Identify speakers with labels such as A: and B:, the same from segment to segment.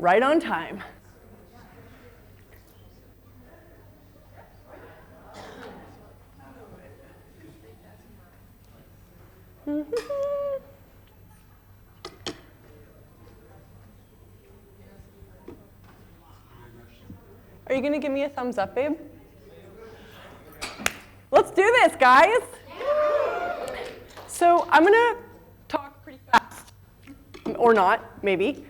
A: Right on time. Are you going to give me a thumbs up, babe? Let's do this, guys. So I'm going to talk pretty fast, or not, maybe.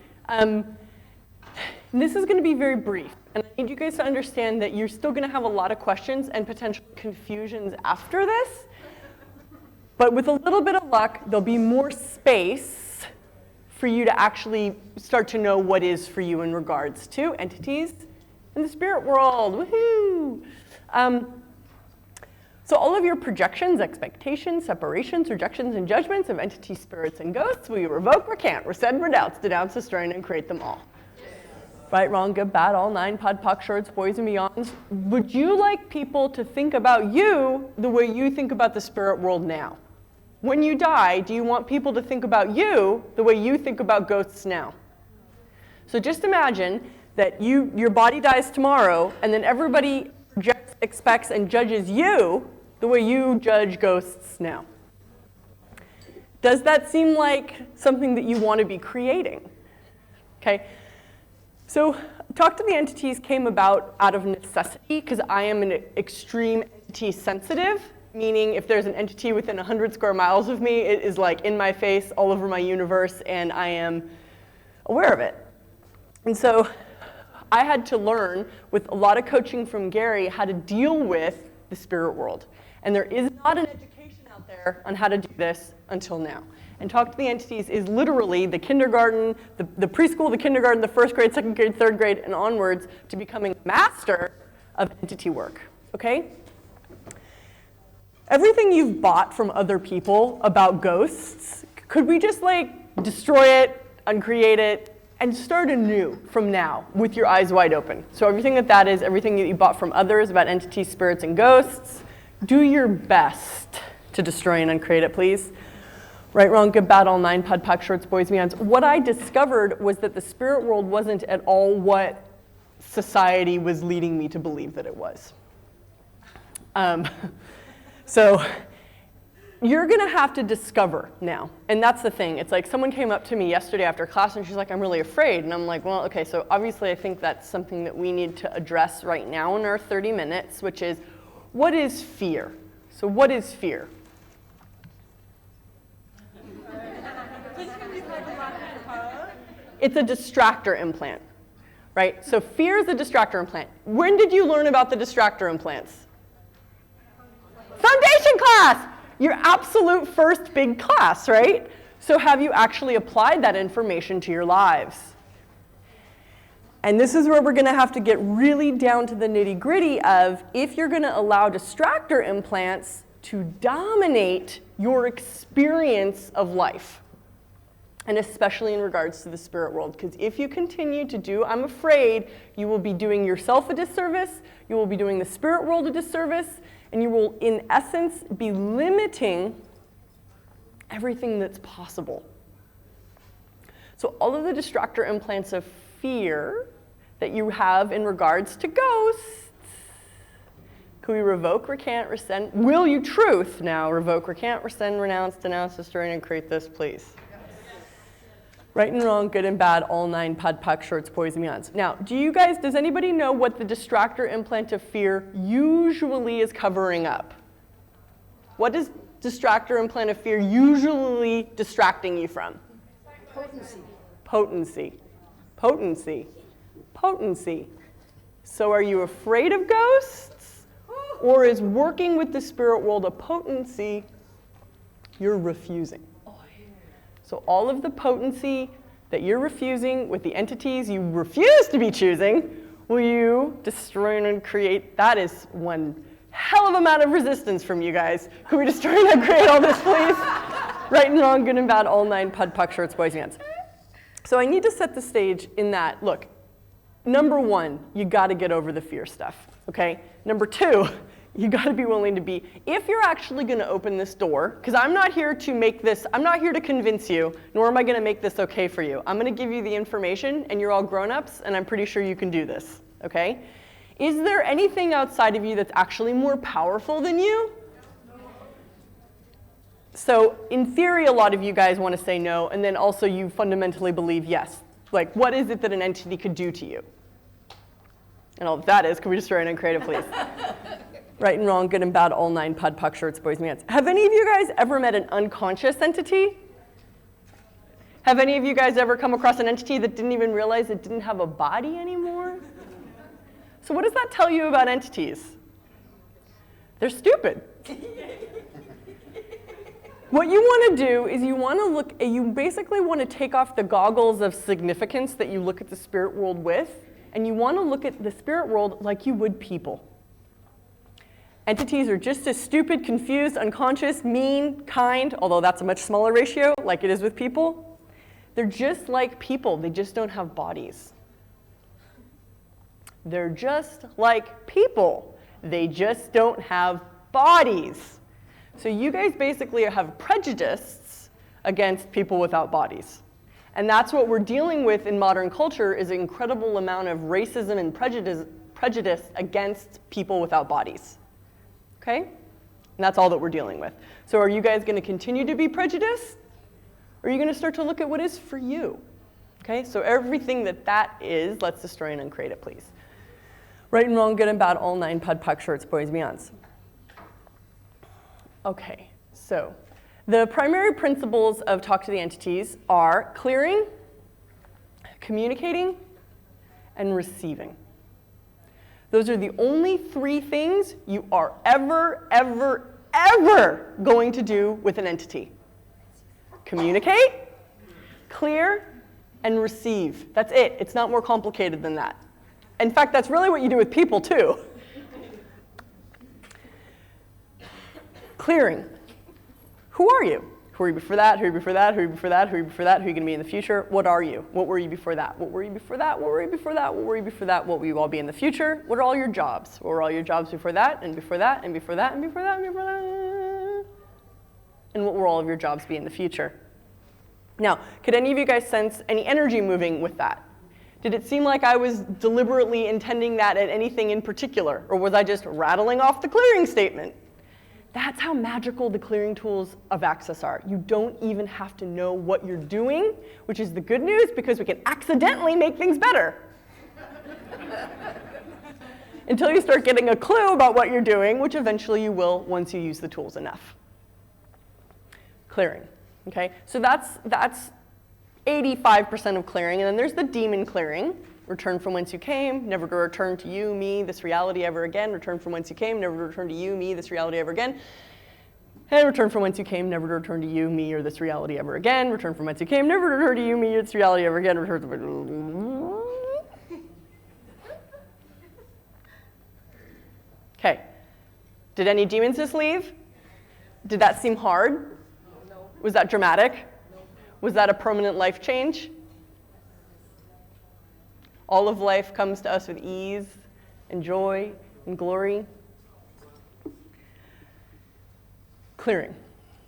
A: This is going to be very brief, and I need you guys to understand that you're still going to have a lot of questions and potential confusions after this. But with a little bit of luck, there'll be more space for you to actually start to know what is for you in regards to entities in the spirit world. Woohoo! So all of your projections, expectations, separations, rejections, and judgments of entities, spirits, and ghosts, will you revoke, recant, rescind, renounce, denounce, destroy, and create them all? Right, wrong, good, bad, all nine, pod, poc, shorts, boys, and beyonds. Would you like people to think about you the way you think about the spirit world now? When you die, do you want people to think about you the way you think about ghosts now? So just imagine that your body dies tomorrow, and then everybody projects, expects, and judges you the way you judge ghosts now. Does that seem like something that you want to be creating? Okay. So Talk to the Entities came about out of necessity because I am an extreme entity sensitive, meaning if there's an entity within 100 square miles of me, it is like in my face, all over my universe, and I am aware of it. And so I had to learn, with a lot of coaching from Gary, how to deal with the spirit world. And there is not an education out there on how to do this until now. And Talk to the Entities is literally the kindergarten, the preschool, the kindergarten, the first grade, second grade, third grade, and onwards to becoming a master of entity work, okay? Everything you've bought from other people about ghosts, could we just like destroy it, uncreate it, and start anew from now with your eyes wide open? So everything that is, everything that you bought from others about entities, spirits, and ghosts, do your best to destroy and uncreate it, please. Right, wrong, good, bad, all nine, pod, poc, shorts, boys, beyonds. What I discovered was that the spirit world wasn't at all what society was leading me to believe that it was. So you're going to have to discover now. And that's the thing. It's like someone came up to me yesterday after class and she's like, I'm really afraid. And I'm like, well, okay, so obviously I think that's something that we need to address right now in our 30 minutes, which is, what is fear? So what is fear? It's a distractor implant, right? So fear is a distractor implant. When did you learn about the distractor implants? Foundation class! Your absolute first big class, right? So have you actually applied that information to your lives? And this is where we're going to have to get really down to the nitty-gritty of if you're going to allow distractor implants to dominate your experience of life. And especially in regards to the spirit world. Because if you continue to do, I'm afraid you will be doing yourself a disservice, you will be doing the spirit world a disservice, and you will, in essence, be limiting everything that's possible. So all of the distractor implants of fear that you have in regards to ghosts, can we revoke, recant, rescind? Will you truth now revoke, recant, rescind, renounce, denounce, destroy, and create this, please? Right and wrong, good and bad, all nine, pod, poc, shorts, boys, and beyonds. Now, does anybody know what the distractor implant of fear usually is covering up? What is distractor implant of fear usually distracting you from?
B: Potency.
A: Potency. Potency. Potency. So are you afraid of ghosts? Or is working with the spirit world a potency you're refusing? So all of the potency that you're refusing with the entities you refuse to be choosing, will you destroy and create? That is one hell of amount of resistance from you guys. Can we destroy and create all this, please? Right and wrong, good and bad, all nine, pod, poc, shorts, boys, and beyonds. So I need to set the stage in that, look, number one, you got to get over the fear stuff, okay? Number two, You got to be willing to be, if you're actually going to open this door, because I'm not here to make this, I'm not here to convince you, nor am I going to make this okay for you. I'm going to give you the information, and you're all grown-ups, and I'm pretty sure you can do this, okay? Is there anything outside of you that's actually more powerful than you? So in theory, a lot of you guys want to say no, and then also you fundamentally believe yes. Like, what is it that an entity could do to you? And all that is, can we destroy and uncreate it, please? Right and wrong, good and bad, all 9, PUD, PUC, shorts, boys, mans. Have any of you guys ever met an unconscious entity? Have any of you guys ever come across an entity that didn't even realize it didn't have a body anymore? So what does that tell you about entities? They're stupid. What you want to do is you basically want to take off the goggles of significance that you look at the spirit world with, and you want to look at the spirit world like you would people. Entities are just as stupid, confused, unconscious, mean, kind, although that's a much smaller ratio, like it is with people. They're just like people, they just don't have bodies. They're just like people, they just don't have bodies. So you guys basically have prejudice against people without bodies. And that's what we're dealing with in modern culture, is an incredible amount of racism and prejudice against people without bodies. Okay? And that's all that we're dealing with. So are you guys going to continue to be prejudiced? Or are you going to start to look at what is for you? Okay? So everything that is, let's destroy and uncreate it, please. Right and wrong, good and bad, all 9, PUD, PUC, shorts, boys, beyonds. Okay, so the primary principles of Talk to the Entities are clearing, communicating, and receiving. Those are the only 3 things you are ever going to do with an entity. Communicate, clear, and receive. That's it. It's not more complicated than that. In fact, that's really what you do with people, too. Clearing. Who are you? Who were you before that? Who were you before that? Who were you before that? Who were you before that? Who are you going to be in the future? What are you? What were you before that? What were you before that? What were you before that? What were you before that? What will you all be in the future? What are all your jobs? What were all your jobs before that? And before that? And before that? And before that? And before that? And what will all of your jobs be in the future? Now, could any of you guys sense any energy moving with that? Did it seem like I was deliberately intending that at anything in particular? Or was I just rattling off the clearing statement? That's how magical the clearing tools of Access are. You don't even have to know what you're doing, which is the good news, because we can accidentally make things better. Until you start getting a clue about what you're doing, which eventually you will once you use the tools enough. Clearing, okay? So that's 85% of clearing, and then there's the demon clearing. Return from whence you came, never to return to you, me, this reality ever again. Return from whence you came, never to return to you, me, this reality ever again. And return from whence you came, never to return to you, me, or this reality ever again. Return from whence you came, never to return to you, me, or this reality ever again. Return to... Okay. Did any demons just leave? Did that seem hard?
B: No.
A: Was that dramatic?
B: No.
A: Was that a permanent life change? All of life comes to us with ease and joy and glory. Clearing.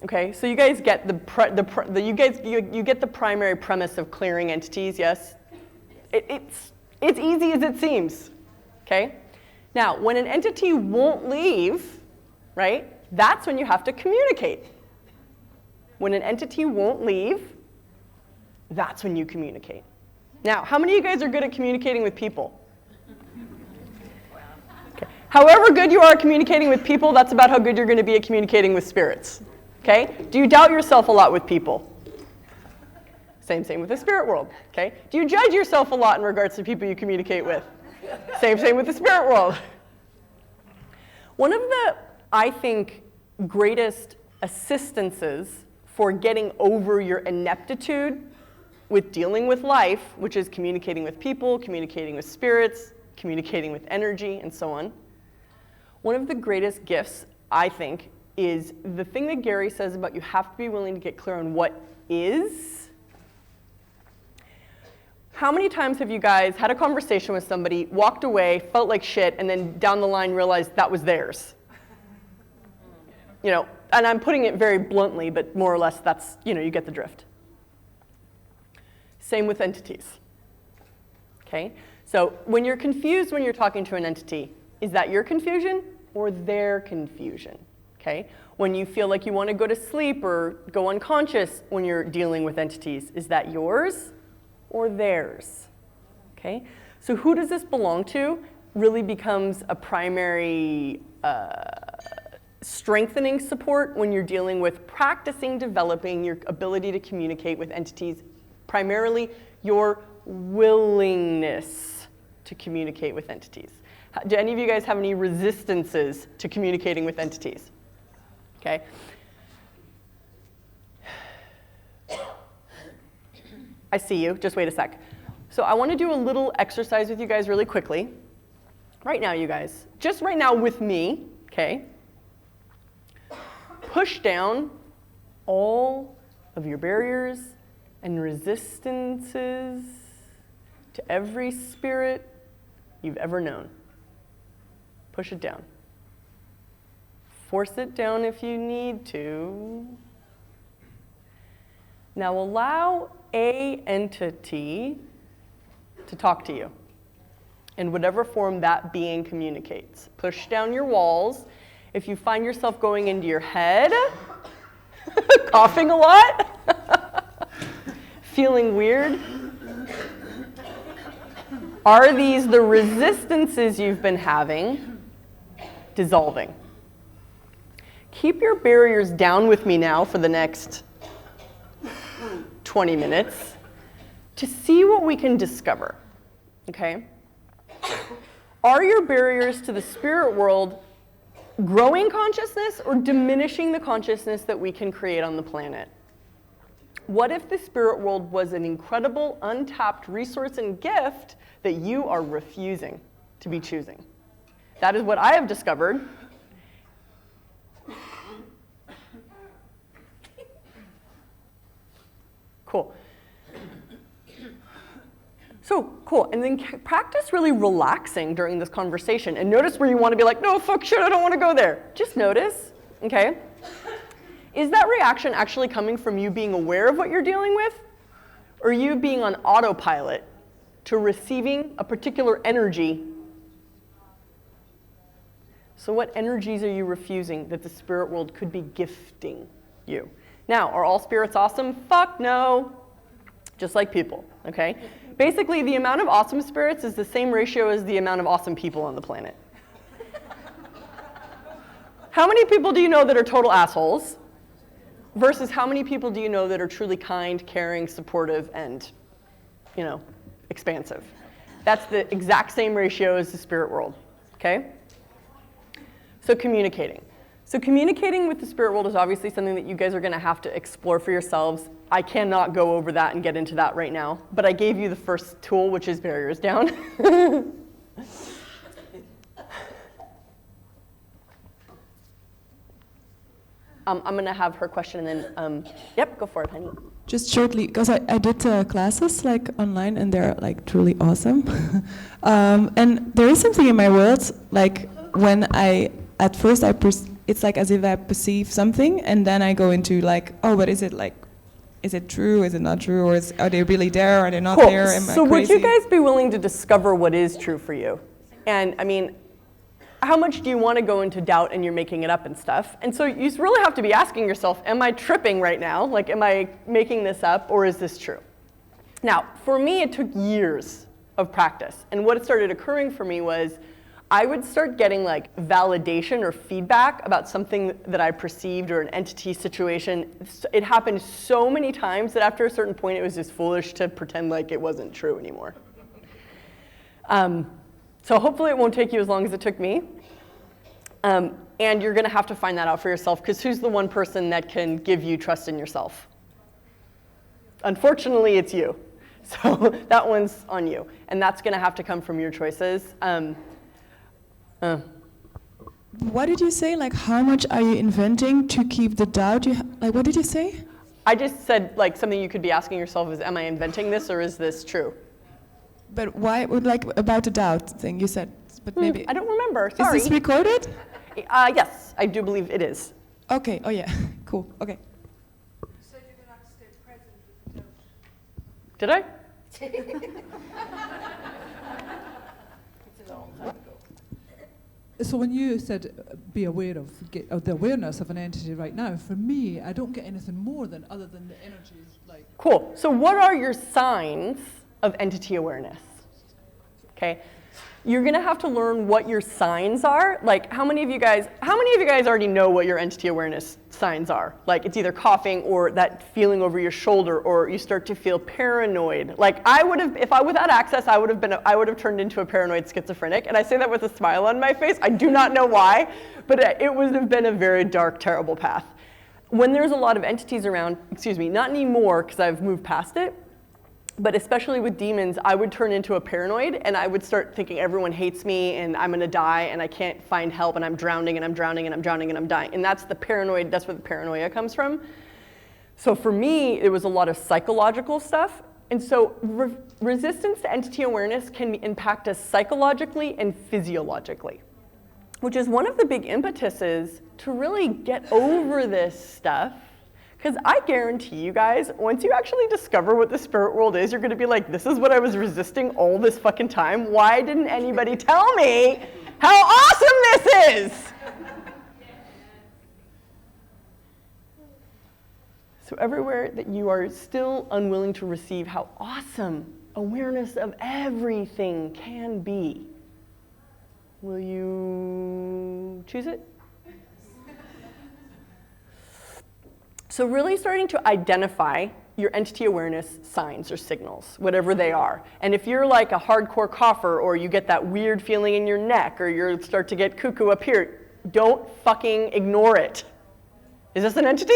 A: Okay, so you guys get you get the primary premise of clearing entities. Yes, it's easy as it seems. Okay. Now, when an entity won't leave, right? That's when you have to communicate. When an entity won't leave, that's when you communicate. Now, how many of you guys are good at communicating with people? Okay. However good you are at communicating with people, that's about how good you're going to be at communicating with spirits. Okay? Do you doubt yourself a lot with people? Same with the spirit world. Okay? Do you judge yourself a lot in regards to people you communicate with? Same with the spirit world. One of the, I think, greatest assistances for getting over your ineptitude with dealing with life, which is communicating with people, communicating with spirits, communicating with energy, and so on. One of the greatest gifts, I think, is the thing that Gary says about you have to be willing to get clear on what is. How many times have you guys had a conversation with somebody, walked away, felt like shit, and then down the line realized that was theirs? and I'm putting it very bluntly, but more or less that's, you get the drift. Same with entities. Okay? So when you're confused when you're talking to an entity, is that your confusion or their confusion? Okay? When you feel like you want to go to sleep or go unconscious when you're dealing with entities, is that yours or theirs? Okay? So who does this belong to really becomes a primary strengthening support when you're dealing with practicing developing your ability to communicate with entities, primarily your willingness to communicate with entities. Do any of you guys have any resistances to communicating with entities? Okay. I see you. Just wait a sec. So I want to do a little exercise with you guys really quickly. Right now, you guys, just right now with me, okay? Push down all of your barriers and resistances to every spirit you've ever known. Push it down. Force it down if you need to. Now allow a entity to talk to you in whatever form that being communicates. Push down your walls. If you find yourself going into your head, coughing a lot, feeling weird, are these the resistances you've been having dissolving? Keep your barriers down with me now for the next 20 minutes to see what we can discover, okay? Are your barriers to the spirit world growing consciousness or diminishing the consciousness that we can create on the planet? What if the spirit world was an incredible, untapped resource and gift that you are refusing to be choosing? That is what I have discovered. Cool. So cool, and then practice really relaxing during this conversation, and notice where you want to be like, no, fuck shit, I don't want to go there. Just notice, okay? Is that reaction actually coming from you being aware of what you're dealing with, or you being on autopilot to receiving a particular energy? So what energies are you refusing that the spirit world could be gifting you? Now, are all spirits awesome? Fuck no. Just like people, okay? Basically, the amount of awesome spirits is the same ratio as the amount of awesome people on the planet. How many people do you know that are total assholes versus how many people do you know that are truly kind, caring, supportive, and, expansive? That's the exact same ratio as the spirit world, okay? So communicating. So communicating with the spirit world is obviously something that you guys are going to have to explore for yourselves. I cannot go over that and get into that right now, but I gave you the first tool, which is barriers down. I'm going to have her question and then, yep, go for it, honey.
B: Just shortly, because I did classes online and they're truly awesome. And there is something in my world, when at first it's as if I perceive something and then I go into oh, but is it true, is it not true, or are they really there, are they not
A: cool.
B: there, am I
A: crazy? So would you guys be willing to discover what is true for you? And how much do you want to go into doubt and you're making it up and stuff? And so you really have to be asking yourself, am I tripping right now? Am I making this up, or is this true? Now, for me, it took years of practice. And what started occurring for me was I would start getting validation or feedback about something that I perceived or an entity situation. It happened so many times that after a certain point, it was just foolish to pretend like it wasn't true anymore. So hopefully it won't take you as long as it took me. And you're going to have to find that out for yourself, because who's the one person that can give you trust in yourself? Unfortunately, it's you. So that one's on you. And that's going to have to come from your choices.
B: What did you say? How much are you inventing to keep the doubt? What did you say?
A: I just said something you could be asking yourself is, am I inventing this or is this true?
B: But why about the doubt thing you said? But maybe
A: I don't remember. Sorry.
B: Is this recorded?
A: Yes, I do believe it is.
B: Okay. Oh yeah. Cool. Okay.
C: You said you're going to have to stay present with the doubt.
A: Did I?
D: So when you said be aware of the awareness of an entity right now, for me, I don't get anything more than other than the energies. Like
A: Cool. So what are your signs of entity awareness? Okay. You're going to have to learn what your signs are. Like how many of you guys already know what your entity awareness signs are? Like it's either coughing or that feeling over your shoulder, or you start to feel paranoid. Like I would have, if I without access, I would have turned into a paranoid schizophrenic. And I say that with a smile on my face. I do not know why, but it would have been a very dark, terrible path. When there's a lot of entities around, not anymore because I've moved past it, but especially with demons, I would turn into a paranoid and I would start thinking everyone hates me and I'm gonna die and I can't find help and I'm drowning and I'm drowning and I'm drowning and I'm dying. And that's where the paranoia comes from. So for me, it was a lot of psychological stuff. And so resistance to entity awareness can impact us psychologically and physiologically, which is one of the big impetuses to really get over this stuff. Because I guarantee you guys, once you actually discover what the spirit world is, you're going to be like, this is what I was resisting all this fucking time. Why didn't anybody tell me how awesome this is? So everywhere that you are still unwilling to receive how awesome awareness of everything can be, will you choose it? So really starting to identify your entity awareness signs or signals, whatever they are. And if you're like a hardcore cougher, or you get that weird feeling in your neck, or you start to get cuckoo up here, don't fucking ignore it. Is this an entity?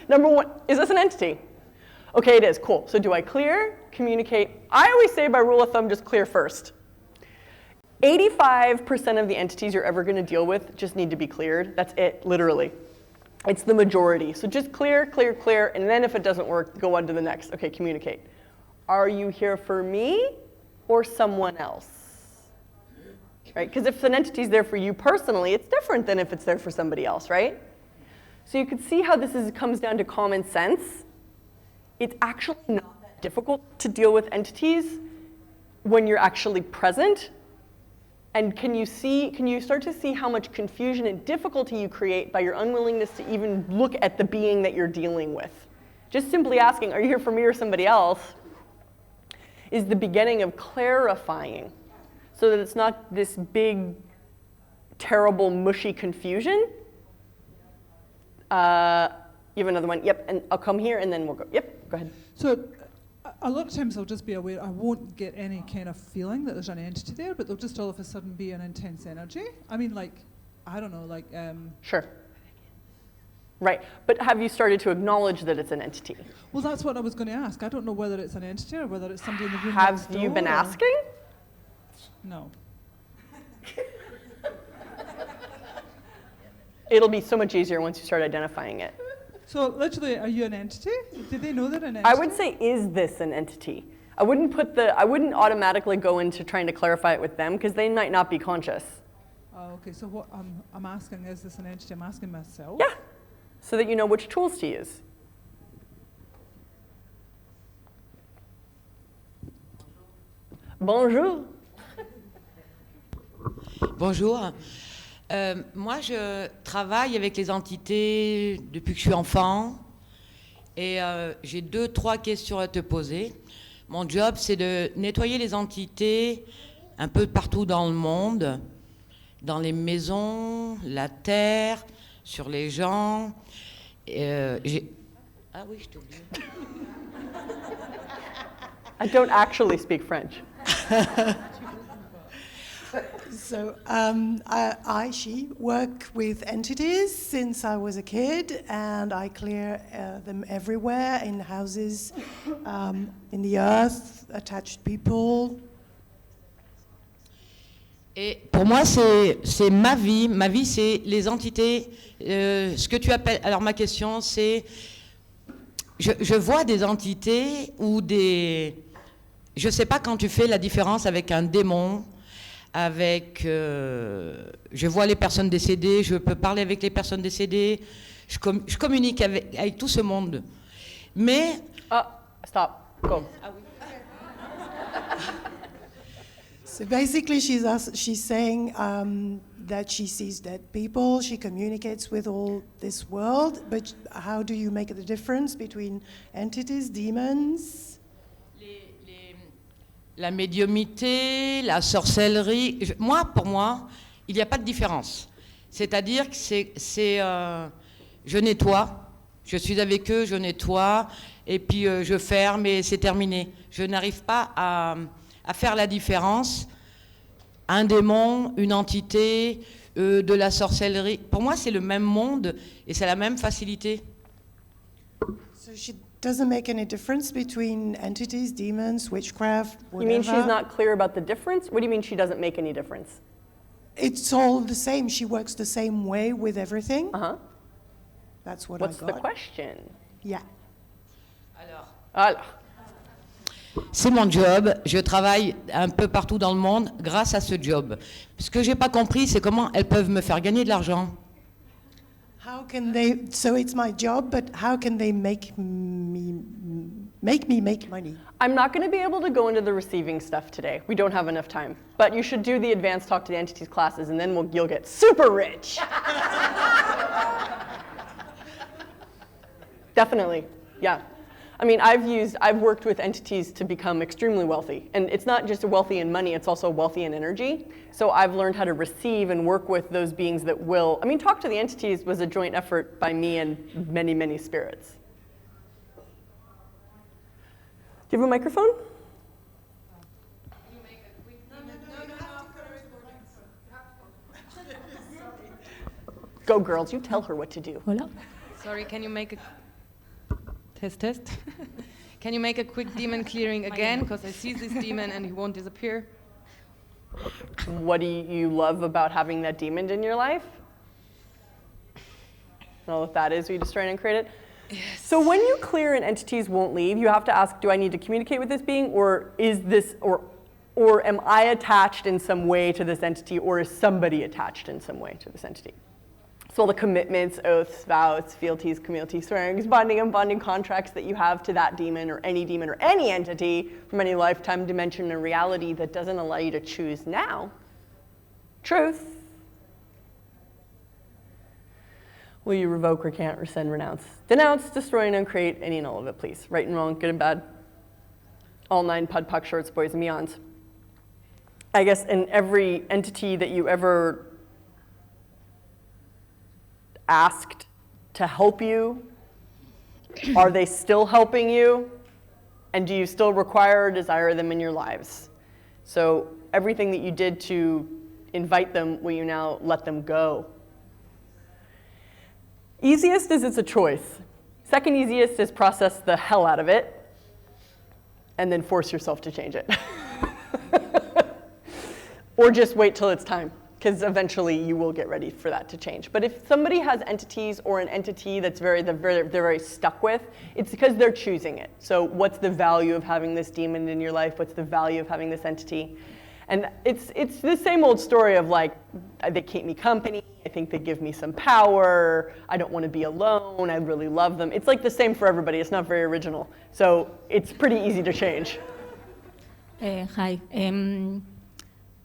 A: Number one, is this an entity? Okay, it is, cool. So do I clear, communicate? I always say by rule of thumb, just clear first. 85% of the entities you're ever gonna deal with just need to be cleared. That's it, literally. It's the majority. So just clear, clear, clear, and then if it doesn't work, go on to the next. Okay, communicate. Are you here for me or someone else? Right? Because if an entity's there for you personally, it's different than if it's there for somebody else, right? So you can see how this comes down to common sense. It's actually not that difficult to deal with entities when you're actually present. And can you start to see how much confusion and difficulty you create by your unwillingness to even look at the being that you're dealing with? Just simply asking, are you here for me or somebody else, is the beginning of clarifying so that it's not this big, terrible, mushy confusion. You have another one? Yep, and I'll come here and then we'll go. Yep, go ahead.
D: So a lot of times I'll just be aware, I won't get any kind of feeling that there's an entity there, but there'll just all of a sudden be an intense energy. I mean, like, I don't know, like...
A: Sure. Right, but have you started to acknowledge that it's an entity?
D: Well, that's what I was going to ask. I don't know whether it's an entity or whether it's somebody in the room
A: Have
D: next
A: you
D: door,
A: been
D: or-
A: asking?
D: No.
A: It'll be so much easier once you start identifying it.
D: So literally, are you an entity? Did they know that an entity?
A: I would say, is this an entity? I wouldn't automatically go into trying to clarify it with them because they might not be conscious.
D: Oh, okay, so what I'm asking, is this an entity? I'm asking myself.
A: Yeah, so that you know which tools to use. Bonjour.
E: Bonjour. Moi, je travaille avec les entités depuis que je suis enfant et j'ai 2-3 questions à te poser. Mon job, c'est de nettoyer les entités un peu partout dans le monde, dans les maisons, la terre, sur les gens. Ah oui, je t'ai oublié.
A: I don't actually speak French.
F: So she work with entities since I was a kid, and I clear them everywhere, in houses, in the earth, attached people.
E: Et pour moi, c'est ma vie. Ma vie, c'est les entités. Ce que tu appelles. Alors, ma question, c'est. Je vois des entités ou des. Je ne sais pas quand tu fais la différence avec un démon, avec... je vois les personnes décédées, je peux parler avec les personnes décédées, je communique avec tout ce monde. Mais...
A: Stop. Go.
F: So basically, she's saying that she sees dead people, she communicates with all this world, but how do you make the difference between entities, demons?
E: La médiumnité, la sorcellerie, pour moi, il n'y a pas de différence. C'est-à-dire que je nettoie, je suis avec eux, je nettoie, et puis je ferme et c'est terminé. Je n'arrive pas à faire la différence. Un démon, une entité, de la sorcellerie. Pour moi, c'est le même monde et c'est la même facilité.
F: So she doesn't make any difference between entities, demons, witchcraft, whatever?
A: You mean she's not clear about the difference? What do you mean she doesn't make any difference?
F: It's all the same. She works the same way with everything.
A: Uh-huh.
F: That's what
A: What's
F: I
A: the
F: got.
A: question?
F: Yeah.
A: Alors.
E: C'est mon job, je travaille un peu partout dans le monde grâce à ce job. Ce que j'ai pas compris, c'est comment elles peuvent me faire gagner de l'argent.
F: How can they? So it's my job, but how can they make me make money?
A: I'm not going to be able to go into the receiving stuff today. We don't have enough time. But you should do the advanced talk to the entities classes, and then you'll get super rich. Definitely, yeah. I mean, I've worked with entities to become extremely wealthy. And it's not just wealthy in money, it's also wealthy in energy. So I've learned how to receive and work with those beings that will, Talk to the Entities was a joint effort by me and many, many spirits. Do you have a microphone? Go girls, you tell her what to do.
G: Hola. Sorry, can you make a test? Can you make a quick demon clearing again? Because I see this demon and he won't disappear.
A: What do you love about having that demon in your life? Know what that is? Will you destroy and create it?
G: Yes.
A: So when you clear and entities won't leave, you have to ask, do I need to communicate with this being, or is this, or am I attached in some way to this entity, or is somebody attached in some way to this entity? So all the commitments, oaths, vows, fealties, communities, swearings, bonding and bonding contracts that you have to that demon or any entity from any lifetime, dimension, and reality that doesn't allow you to choose now. Truth. Will you revoke, recant, rescind, renounce, denounce, destroy, and uncreate any and all of it, please? Right and wrong, good and bad. All 9 pud, puck, shorts, boys, and beyonds. I guess in every entity that you ever asked to help you, are they still helping you? And do you still require or desire them in your lives? So everything that you did to invite them, will you now let them go? Easiest is it's a choice. Second easiest is process the hell out of it and then force yourself to change it. Or just wait till it's time, because eventually you will get ready for that to change. But if somebody has entities or an entity that's they're very stuck with, it's because they're choosing it. So what's the value of having this demon in your life? What's the value of having this entity? And it's the same old story of like, they keep me company, I think they give me some power, I don't want to be alone, I really love them. It's like the same for everybody, it's not very original. So it's pretty easy to change.
H: Hi.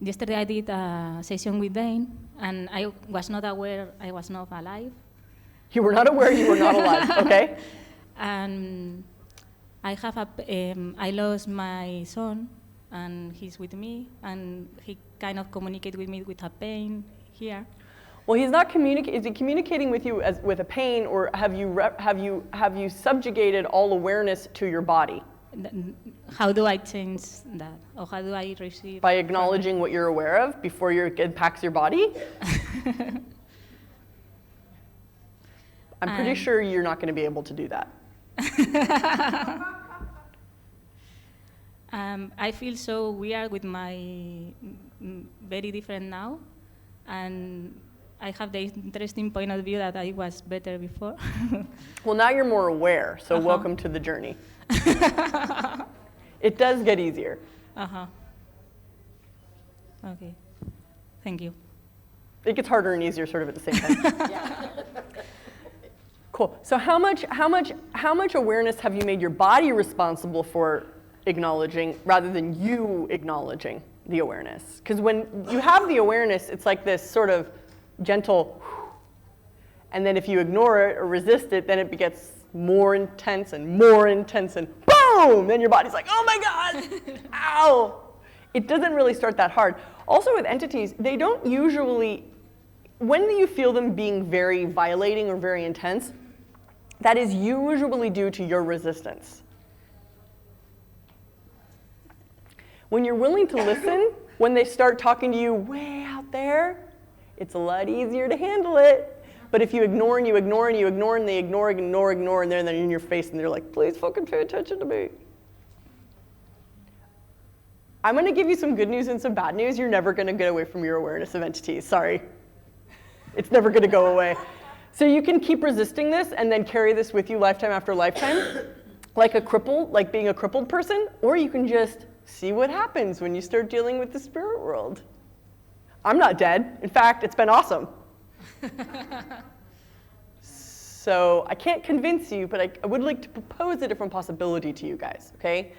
H: Yesterday I did a session with Dane, and I was not aware I was not alive.
A: You were not aware you were not alive, okay?
H: And I lost my son, and he's with me, and he kind of communicated with me with a pain here.
A: Well, he's not communicating. Is he communicating with you as with a pain, or have you subjugated all awareness to your body?
H: How do I change that, or how do I receive?
A: By acknowledging what you're aware of before it impacts your body. I'm pretty sure you're not going to be able to do that.
H: I feel so weird with my very different now, and I have the interesting point of view that I was better before.
A: Well, now you're more aware, so welcome to the journey. It does get easier.
H: Okay. Thank you.
A: It gets harder and easier sort of at the same time. Cool. So how much awareness have you made your body responsible for acknowledging rather than you acknowledging the awareness? Because when you have the awareness, it's like this sort of gentle, and then if you ignore it or resist it, then it gets more intense and boom! Then your body's like, oh my God, ow! It doesn't really start that hard. Also with entities, they don't usually, when you feel them being very violating or very intense, that is usually due to your resistance. When you're willing to listen, when they start talking to you way out there, it's a lot easier to handle it. But if you ignore and you ignore and you ignore and they ignore, and they're in your face and they're like, please fucking pay attention to me. I'm gonna give you some good news and some bad news. You're never gonna get away from your awareness of entities, sorry. It's never gonna go away. So you can keep resisting this and then carry this with you lifetime after lifetime, like being a crippled person, or you can just see what happens when you start dealing with the spirit world. I'm not dead. In fact, it's been awesome. So I can't convince you, but I would like to propose a different possibility to you guys, okay?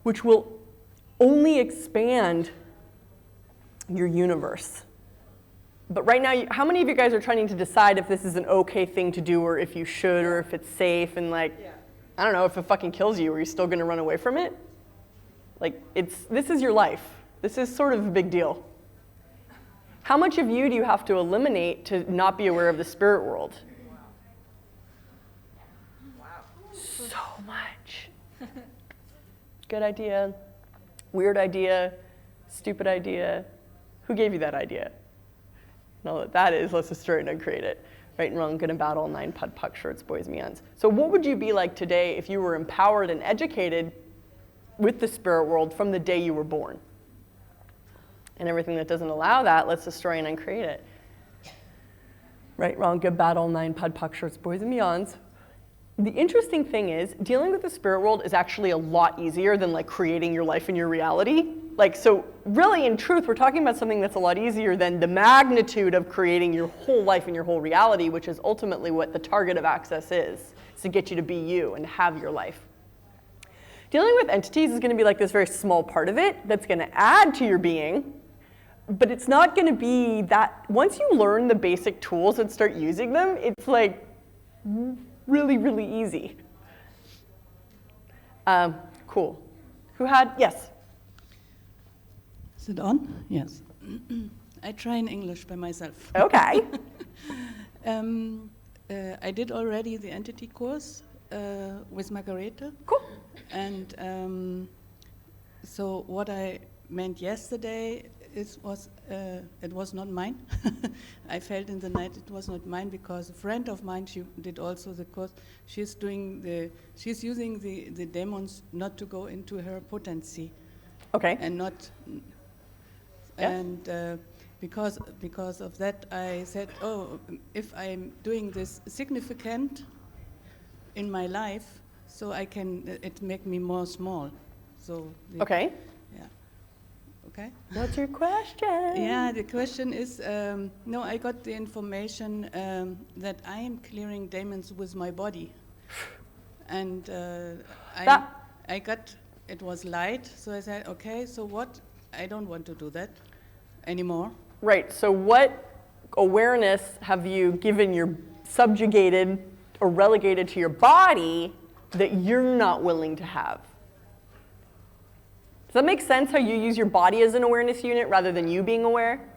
A: Which will only expand your universe. But right now, how many of you guys are trying to decide if this is an okay thing to do or if you should or if it's safe and like, I don't know, if it fucking kills you, are you still gonna run away from it? Like, this is your life. This is sort of a big deal. How much of you do you have to eliminate to not be aware of the spirit world? Wow. So much. Good idea, weird idea, stupid idea. Who gave you that idea? Know what that is, let's destroy it and create it. Right and wrong, good and bad, all 9 pud puck shirts, boys, meons. So what would you be like today if you were empowered and educated with the spirit world from the day you were born? And everything that doesn't allow that, let's destroy and uncreate it. Right, wrong, good, bad, all 9 pud puck shirts, boys and meons. The interesting thing is, dealing with the spirit world is actually a lot easier than like creating your life and your reality. Like, so really in truth, we're talking about something that's a lot easier than the magnitude of creating your whole life and your whole reality, which is ultimately what the target of access is to get you to be you and have your life. Dealing with entities is gonna be like this very small part of it that's gonna add to your being, but it's not gonna be that, once you learn the basic tools and start using them, it's like really, really easy. Cool. Who had, yes?
I: Is it on? Yes. I try in English by myself.
A: Okay.
I: I did already the entity course with Margarete.
A: Cool.
I: And so what I meant yesterday it was not mine. I felt in the night it was not mine because a friend of mine, she did also the course. She's using the demons not to go into her potency.
A: Okay.
I: And not.
A: Yeah.
I: And because of that, I said, oh, if I'm doing this significant in my life, so I can it make me more small. So.
A: Okay.
I: Okay.
A: What's your question?
I: Yeah, the question is, no, I got the information that I am clearing demons with my body. And I got, it was light, so I said, okay, so what? I don't want to do that anymore.
A: Right, so what awareness have you given your subjugated or relegated to your body that you're not willing to have? Does that make sense how you use your body as an awareness unit rather than you being aware?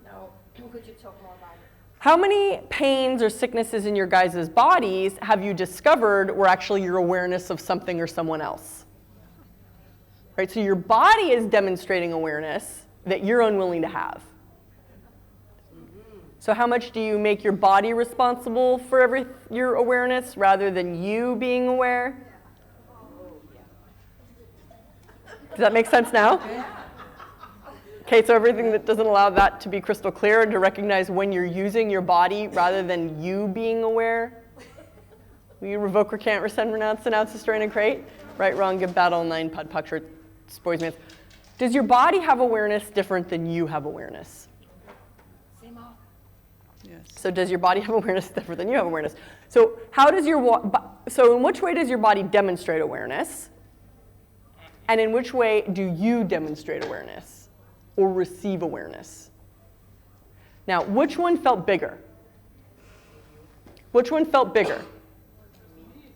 C: No. Could you talk more about it?
A: How many pains or sicknesses in your guys' bodies have you discovered were actually your awareness of something or someone else? Right, so your body is demonstrating awareness that you're unwilling to have. So how much do you make your body responsible for your awareness rather than you being aware? Does that make sense now? Okay, so everything that doesn't allow that to be crystal clear and to recognize when you're using your body rather than you being aware. Will you revoke, recant, rescind, renounce, denounce, destroy, and create? Right, wrong, give battle, 9 pud, puck, shirt, boys, mans. Does your body have awareness different than you have awareness?
I: Yes.
A: So does your body have awareness different than you have awareness? So how does so in which way does your body demonstrate awareness? And in which way do you demonstrate awareness or receive awareness? Now, which one felt bigger? Which one felt bigger?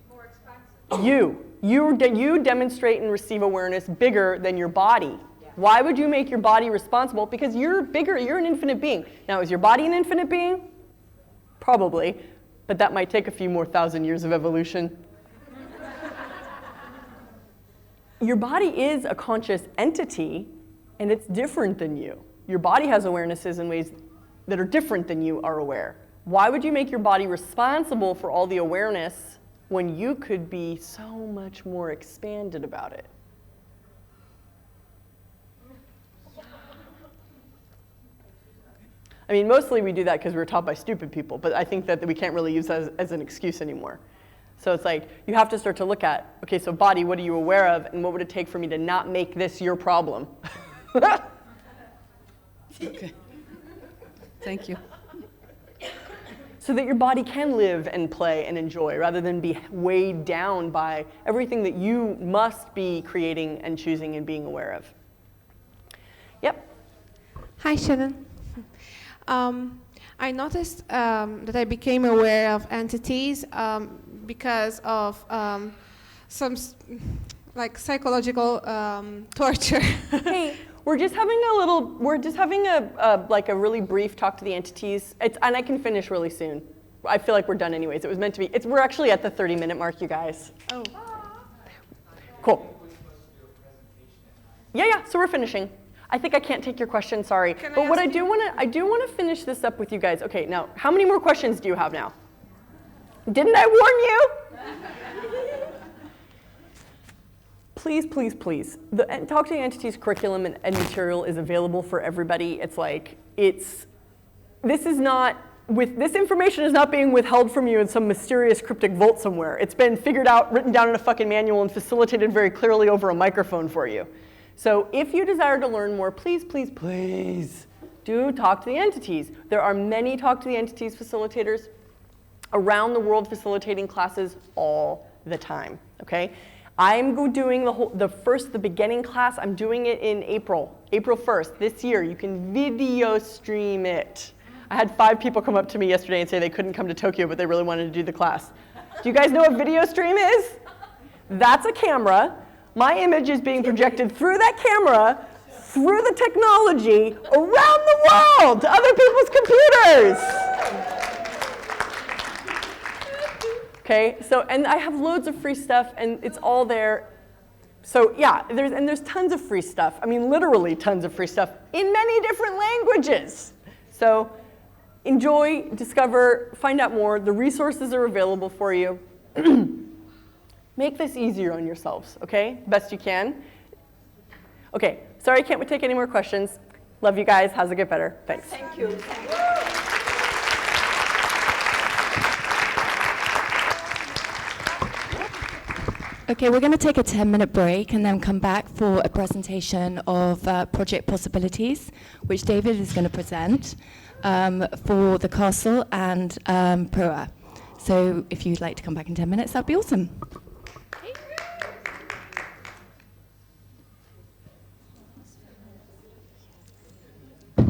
C: More expansive.
A: You demonstrate and receive awareness bigger than your body. Why would you make your body responsible? Because you're bigger, you're an infinite being. Now, is your body an infinite being? Probably, but that might take a few more thousand years of evolution. Your body is a conscious entity, and it's different than you. Your body has awarenesses in ways that are different than you are aware. Why would you make your body responsible for all the awareness when you could be so much more expanded about it? I mean, mostly we do that because we're taught by stupid people, but I think that we can't really use that as an excuse anymore. So it's like, you have to start to look at, okay, so body, what are you aware of, and what would it take for me to not make this your problem?
I: Okay. Thank you.
A: So that your body can live and play and enjoy, rather than be weighed down by everything that you must be creating and choosing and being aware of. Yep.
J: Hi, Shannon. I noticed that I became aware of entities because of some psychological torture.
A: Hey, we're just having a really brief talk to the entities, and I can finish really soon. I feel like we're done anyways. It was meant to be. We're actually at the 30-minute mark, you guys.
J: Oh.
A: Cool. Yeah, so we're finishing. I think I can't take your question, sorry. But what I do want to finish this up with you guys. Okay, now, how many more questions do you have now? Didn't I warn you? Please, please, please. The Talk to the Entities curriculum and material is available for everybody. This information is not being withheld from you in some mysterious cryptic vault somewhere. It's been figured out, written down in a fucking manual, and facilitated very clearly over a microphone for you. So if you desire to learn more, please, please, please do talk to the entities. There are many Talk to the Entities facilitators around the world facilitating classes all the time, okay? I'm doing the beginning class, I'm doing it in April 1st this year. You can video stream it. I had 5 people come up to me yesterday and say they couldn't come to Tokyo, but they really wanted to do the class. Do you guys know what video stream is? That's a camera. My image is being projected through that camera, through the technology, around the world to other people's computers. Okay, and I have loads of free stuff, and it's all there. So yeah, there's tons of free stuff. I mean, literally tons of free stuff in many different languages. So enjoy, discover, find out more. The resources are available for you. Make this easier on yourselves, okay? Best you can. Okay, sorry I can't take any more questions. Love you guys. How's it get better? Thanks.
C: Thank you.
K: Okay, we're going to take a 10-minute break and then come back for a presentation of project possibilities, which David is going to present for the castle and Pura. So if you'd like to come back in 10 minutes, that'd be awesome.